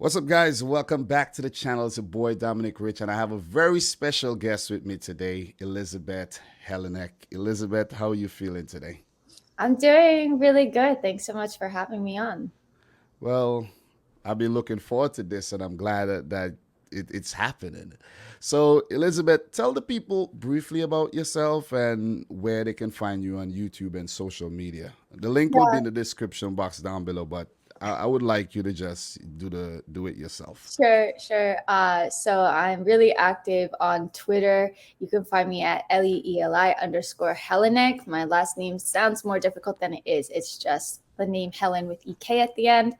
What's up, guys? Welcome back to the channel. It's your boy Dominic Rich, and I have a very special guest with me today, Elizabeth Helenek. Elizabeth, how are you feeling today? I'm doing really good. Thanks so much for having me on. Well, I've been looking forward to this, and I'm glad that it's happening. So, Elizabeth, tell the people briefly about yourself and where they can find you on YouTube and social media. The link will be Yeah, in the description box down below, but I would like you to just do it yourself. sure. So I'm really active on Twitter. You can find me at Leeli_Helenek. My last name sounds more difficult than it is. It's just the name Helen with EK at the end.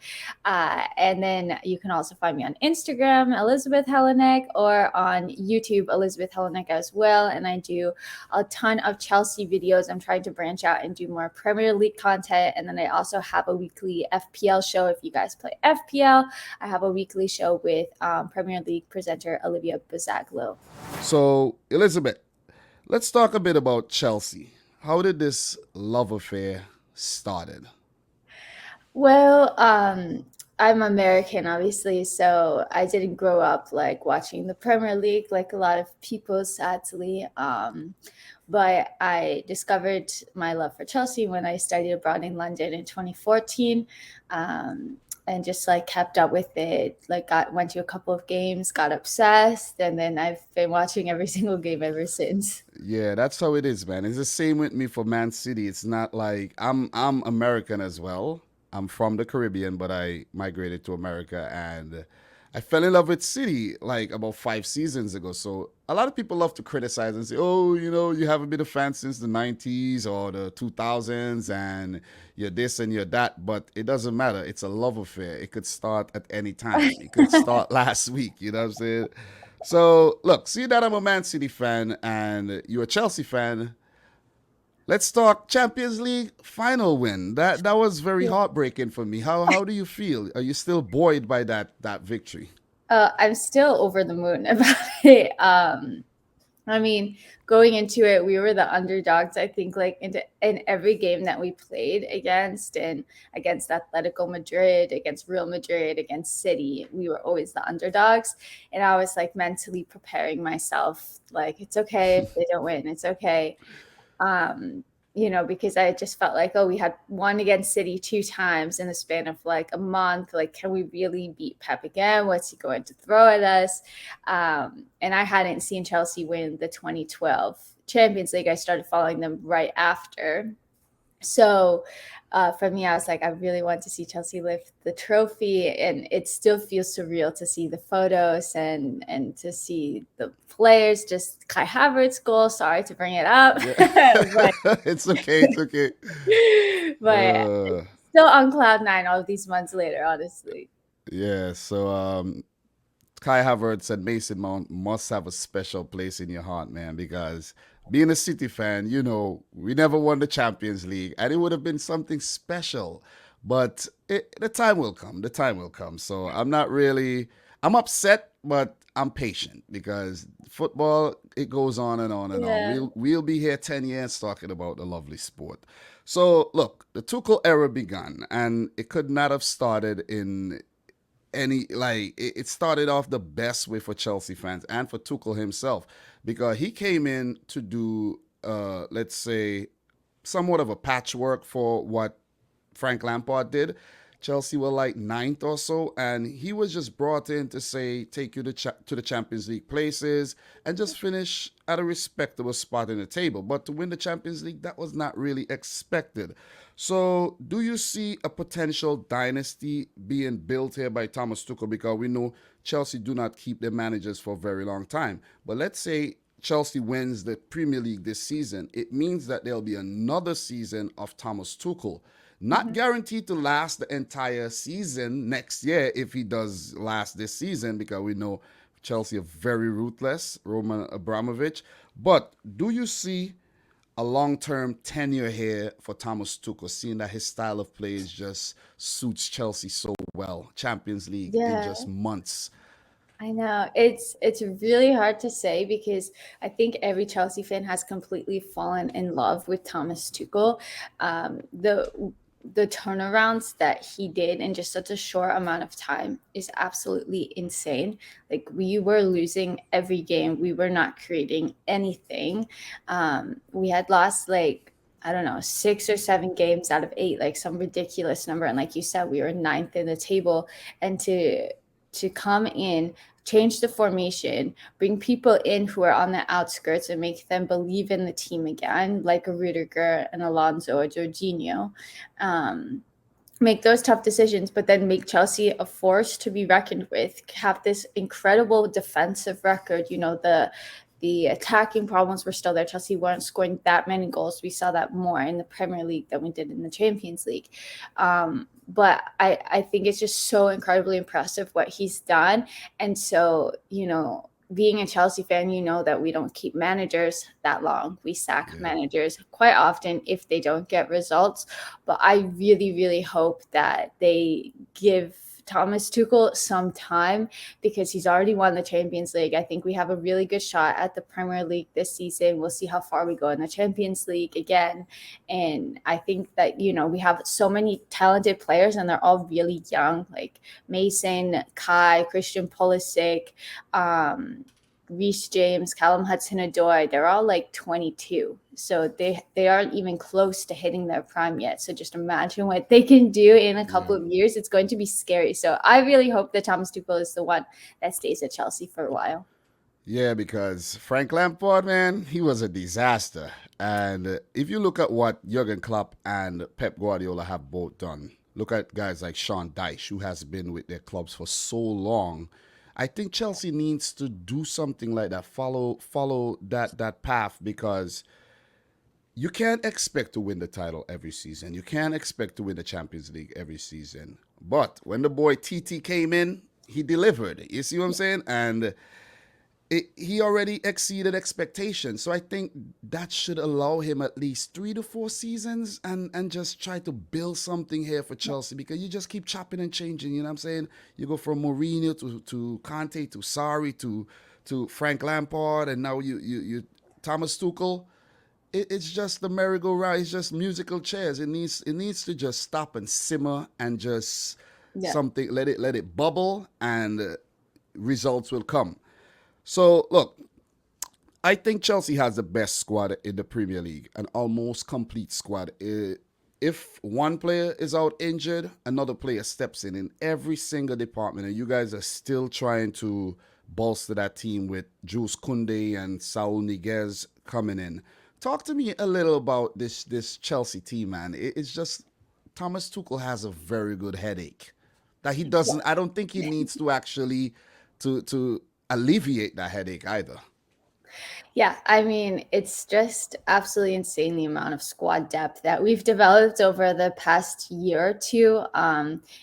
And then you can also find me on Instagram, Elizabeth Helenek, or on YouTube, Elizabeth Helenek as well. And I do a ton of Chelsea videos. I'm trying to branch out and do more Premier League content. And then I also have a weekly FPL show if you guys play FPL. I have a weekly show with Premier League presenter Olivia Bazaglo. So, Elizabeth, let's talk a bit about Chelsea. How did this love affair started? Well, I'm American, obviously, so I didn't grow up like watching the Premier League like a lot of people, sadly. But I discovered my love for Chelsea when I studied abroad in London in 2014. Um, and just like kept up with it, like got went to a couple of games, got obsessed, and then I've been watching every single game ever since. Yeah, that's how it is, man. It's the same with me for Man City. It's not like I'm American as well. I'm from the Caribbean, but I migrated to America and I fell in love with City like about 5 seasons ago. So a lot of people love to criticize and say, "Oh, you haven't been a fan since the '90s or the 2000s, and you're this and you're that." But it doesn't matter. It's a love affair. It could start at any time. It could start last week. You know what I'm saying? So, look, see that I'm a Man City fan and you're a Chelsea fan. Let's talk Champions League final win. That was very heartbreaking for me. How do you feel? Are you still buoyed by that victory? I'm still over the moon about it. I mean, going into it, we were the underdogs. I think like in every game that we played against, and against Atletico Madrid, against Real Madrid, against City, we were always the underdogs. And I was like mentally preparing myself, like it's okay if they don't win, it's okay. um, because I just felt like, oh, we had won against City two times in the span of like a month. Like, can we really beat Pep again? What's he going to throw at us? And I hadn't seen Chelsea win the 2012 Champions League. I started following them right after. So for me, I was like, I really want to see Chelsea lift the trophy, and it still feels surreal to see the photos and to see the players. Just Kai Havertz goal. Sorry to bring it up, Yeah. but It's okay, it's okay. but Uh still on cloud nine all these months later. Honestly, yeah, so Kai Havertz and Mason Mount must have a special place in your heart, man, because being a City fan, we never won the Champions League, and it would have been something special. But the time will come. The time will come. So I'm upset, but I'm patient because football, it goes on and on and on. yeah. We'll be here 10 years talking about the lovely sport. So look, the Tuchel era began, and it could not have started in any like it started off the best way for Chelsea fans and for Tuchel himself because he came in to do let's say somewhat of a patchwork for what Frank Lampard did. Chelsea were like ninth or so, and he was just brought in to say, take you to the Champions League places and just finish at a respectable spot in the table. But to win the Champions League, that was not really expected. So, do you see a potential dynasty being built here by Thomas Tuchel? Because we know Chelsea do not keep their managers for a very long time. But let's say Chelsea wins the Premier League this season, it means that there'll be another season of Thomas Tuchel. Not Mhm. guaranteed to last the entire season next year if he does last this season, because we know Chelsea are very ruthless, Roman Abramovich. But do you see a long term tenure here for Thomas Tuchel, seeing that his style of play just suits Chelsea so well? Champions League in Yeah. just months. I know it's really hard to say because I think every Chelsea fan has completely fallen in love with Thomas Tuchel. The the turnarounds that he did in just such a short amount of time is absolutely insane. Like, we were losing every game. We were not creating anything. We had lost like, I don't know, 6 or 7 games out of 8, like some ridiculous number. And like you said, we were ninth in the table. And to come in, change the formation, bring people in who are on the outskirts and make them believe in the team again, like a Rudiger, an Alonso, or Jorginho. Make those tough decisions, but then make Chelsea a force to be reckoned with, have this incredible defensive record. The attacking problems were still there. Chelsea weren't scoring that many goals. We saw that more in the Premier League than we did in the Champions League. But I think it's just so incredibly impressive what he's done. And so, being a Chelsea fan, that we don't keep managers that long. We sack managers quite often if they don't get results. But I really, really hope that they give Thomas Tuchel some time, because he's already won the Champions League. I think we have a really good shot at the Premier League this season. We'll see how far we go in the Champions League again. And I think that, we have so many talented players, and they're all really young, like Mason, Kai, Christian Pulisic, Reece James, Callum Hudson-Odoi. They're all like 22. So they aren't even close to hitting their prime yet. So just imagine what they can do in a couple of years. It's going to be scary. So I really hope that Thomas Tuchel is the one that stays at Chelsea for a while. Yeah, because Frank Lampard, man, he was a disaster. And if you look at what Jurgen Klopp and Pep Guardiola have both done, look at guys like Sean Dyche, who has been with their clubs for so long. I think Chelsea needs to do something like that, follow that path, because you can't expect to win the title every season. You can't expect to win the Champions League every season. But when the boy TT came in, he delivered. You see what I'm saying? And he already exceeded expectations. So I think that should allow him at least 3 to 4 seasons and just try to build something here for Chelsea, because you just keep chopping and changing. You know what I'm saying? You go from Mourinho to Conte to Sarri to Frank Lampard, and now you Thomas Tuchel. It's just the merry-go-round. It's just musical chairs. It needs to just stop and simmer and just something, let it bubble, and results will come. So look, I think Chelsea has the best squad in the Premier League, an almost complete squad. If one player is out injured, another player steps in every single department, and you guys are still trying to bolster that team with Jules Koundé and Saul Niguez coming in. Talk to me a little about this Chelsea team, man. It's just Thomas Tuchel has a very good headache that he doesn't. I don't think he needs to actually to alleviate that headache either. Yeah, I mean, it's just absolutely insane the amount of squad depth that we've developed over the past year or two.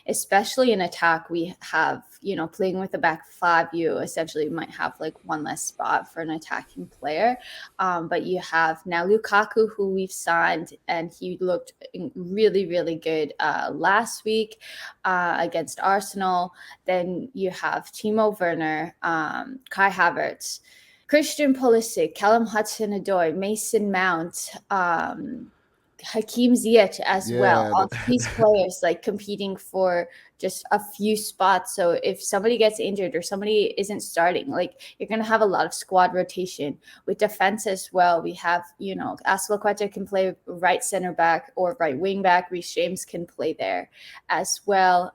Especially in attack, we have, playing with the back five, you essentially might have like one less spot for an attacking player. But you have now Lukaku, who we've signed, and he looked really, really good last week against Arsenal. Then you have Timo Werner, Kai Havertz, Christian Pulisic, Callum Hudson-Odoi, Mason Mount, Hakeem Ziyech as well. Yeah, All these players like competing for just a few spots. So if somebody gets injured or somebody isn't starting, like, you're going to have a lot of squad rotation. With defense as well, we have, Aspilicueta can play right center back or right wing back. Reece James can play there as well.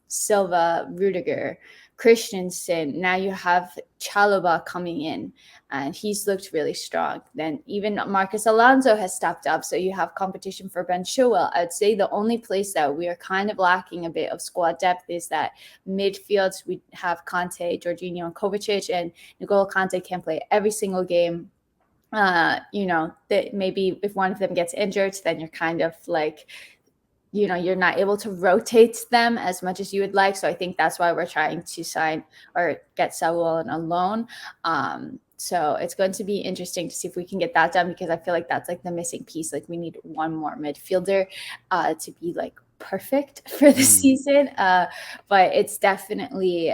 Silva, Rudiger, Christensen. Now you have Chalobah coming in, and he's looked really strong. Then even Marcus Alonso has stepped up, so you have competition for Ben Chilwell. I'd say the only place that we are kind of lacking a bit of squad depth is that midfield. We have Conte, Jorginho, and Kovacic, and N'Golo Conte can play every single game. That maybe if one of them gets injured, then you're kind of like, you're not able to rotate them as much as you would like. So I think that's why we're trying to sign or get Saul on a loan. So it's going to be interesting to see if we can get that done, because I feel like that's like the missing piece. Like, we need one more midfielder to be like perfect for the season. But it's definitely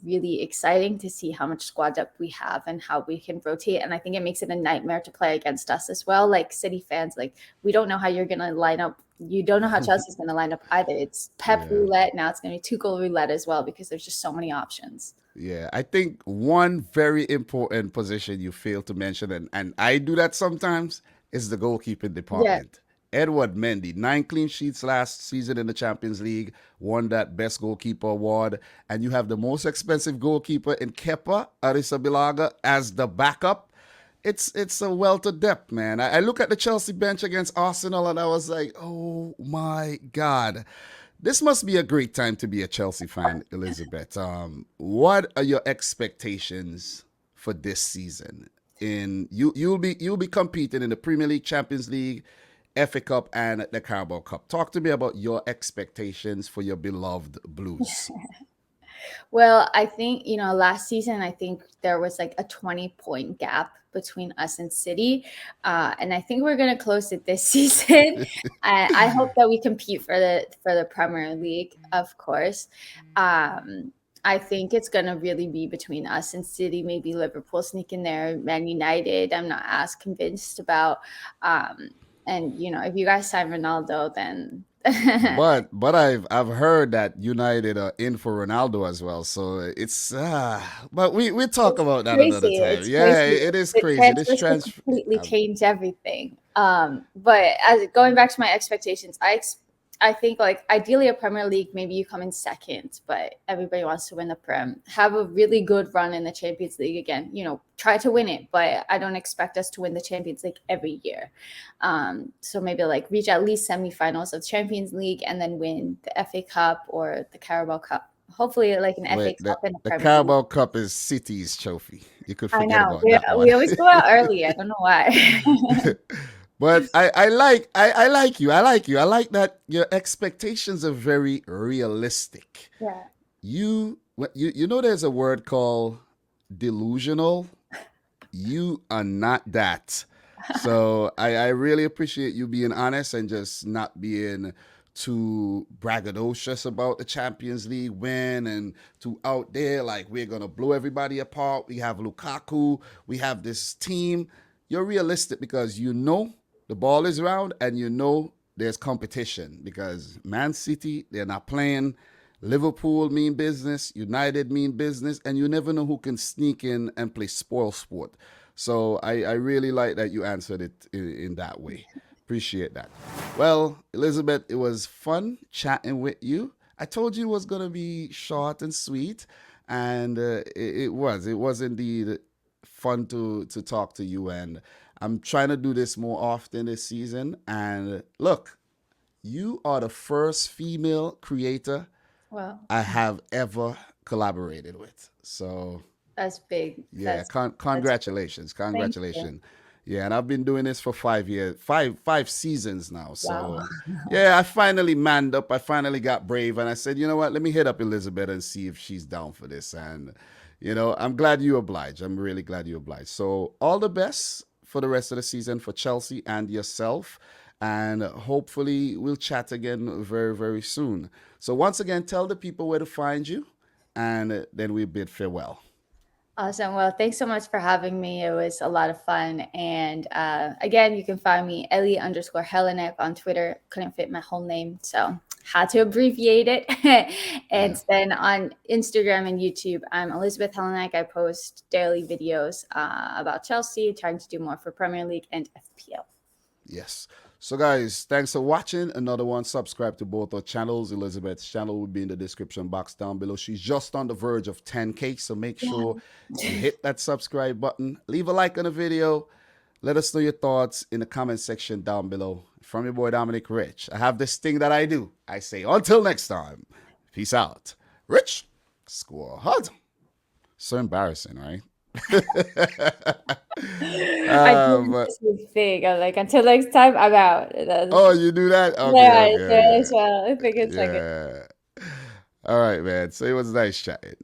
really exciting to see how much squad depth we have and how we can rotate. And I think it makes it a nightmare to play against us as well. Like, City fans, like, we don't know how you're going to line up you don't know how Chelsea's going to line up either. It's Pep Yeah. roulette. Now it's going to be Tuchel roulette as well because there's just so many options. Yeah, I think one very important position you fail to mention, and I do that sometimes, is the goalkeeping Yeah. department. Edward Mendy, 9 clean sheets last season in the Champions League, won that Best Goalkeeper award, and you have the most expensive goalkeeper in Kepa Arrizabalaga as the backup. It's a wealth of depth, man. I look at the Chelsea bench against Arsenal, and I was like, oh my god, this must be a great time to be a Chelsea fan, Elizabeth. What are your expectations for this season? You'll be competing in the Premier League, Champions League, FA Cup, and the Carabao Cup. Talk to me about your expectations for your beloved Blues. Well, I think, last season, I think there was like a 20-point gap between us and City. And I think we're going to close it this season. I hope that we compete for the Premier League, of course. I think it's going to really be between us and City, maybe Liverpool sneaking there, Man United. I'm not as convinced about. And, if you guys sign Ronaldo, then But I've heard that United are in for Ronaldo as well. So it's but we talk it's about that another crazy. time. It's Yeah, crazy. it is The crazy. This transfers could transfer. completely change everything. But as going back to my expectations, I think like ideally a Premier League, maybe you come in second, but everybody wants to win the Prem. Have a really good run in the Champions League again. Try to win it, but I don't expect us to win the Champions League every year. So maybe like reach at least semifinals of Champions League and then win the FA Cup or the Carabao Cup. Hopefully, like an FA Wait, Cup and a the Premier League. Carabao Cup is City's trophy. You could I forget know. about We, that one. we always go out early. I don't know why. But I like you. I like you. I like that your expectations are very realistic. Yeah. You know there's a word called delusional. You are not that. So I really appreciate you being honest and just not being too braggadocious about the Champions League win and too out there like we're gonna blow everybody apart. We have Lukaku, we have this team. You're realistic because you know the ball is around and you know there's competition because Man City, they're not playing. Liverpool mean business, United mean business, and you never know who can sneak in and play spoil sport. So I really like that you answered it in that way. Appreciate that. Well, Elizabeth, it was fun chatting with you. I told you it was going to be short and sweet, and it was. It was indeed fun to talk to you. And I'm trying to do this more often this season. And look, you are the first female creator Well, I have ever collaborated with. So that's big. yeah, That's congratulations, thank you. congratulations. Yeah, and I've been doing this for 5 years, five seasons now. Wow. So yeah, I finally manned up. I finally got brave, and I said, you know what? Let me hit up Elizabeth and see if she's down for this. And I'm glad you obliged. I'm really glad you obliged. So all the best for the rest of the season for Chelsea and yourself. And hopefully we'll chat again very, very soon. So once again, tell the people where to find you, and then we bid farewell. Awesome. Well, thanks so much for having me. It was a lot of fun. And again, you can find me Ellie_Helenek on Twitter. Couldn't fit my whole name, so had to abbreviate it. And Yeah. then on Instagram and YouTube, I'm Elizabeth Helenek. I post daily videos about Chelsea, trying to do more for Premier League and FPL. Yes. So, guys, thanks for watching. Another one. Subscribe to both our channels. Elizabeth's channel will be in the description box down below. She's just on the verge of 10K. So make sure you hit that subscribe button. Leave a like on the video. Let us know your thoughts in the comment section down below. From your boy, Dominic Rich. I have this thing that I do. I say, until next time, peace out. Rich, squad. So embarrassing, right? I do But the same thing. I'm like, until next time, I'm out. oh, you do that? Okay, Yeah, okay, so okay. as well. I think it's like Yeah. All right, man. So it was nice chatting.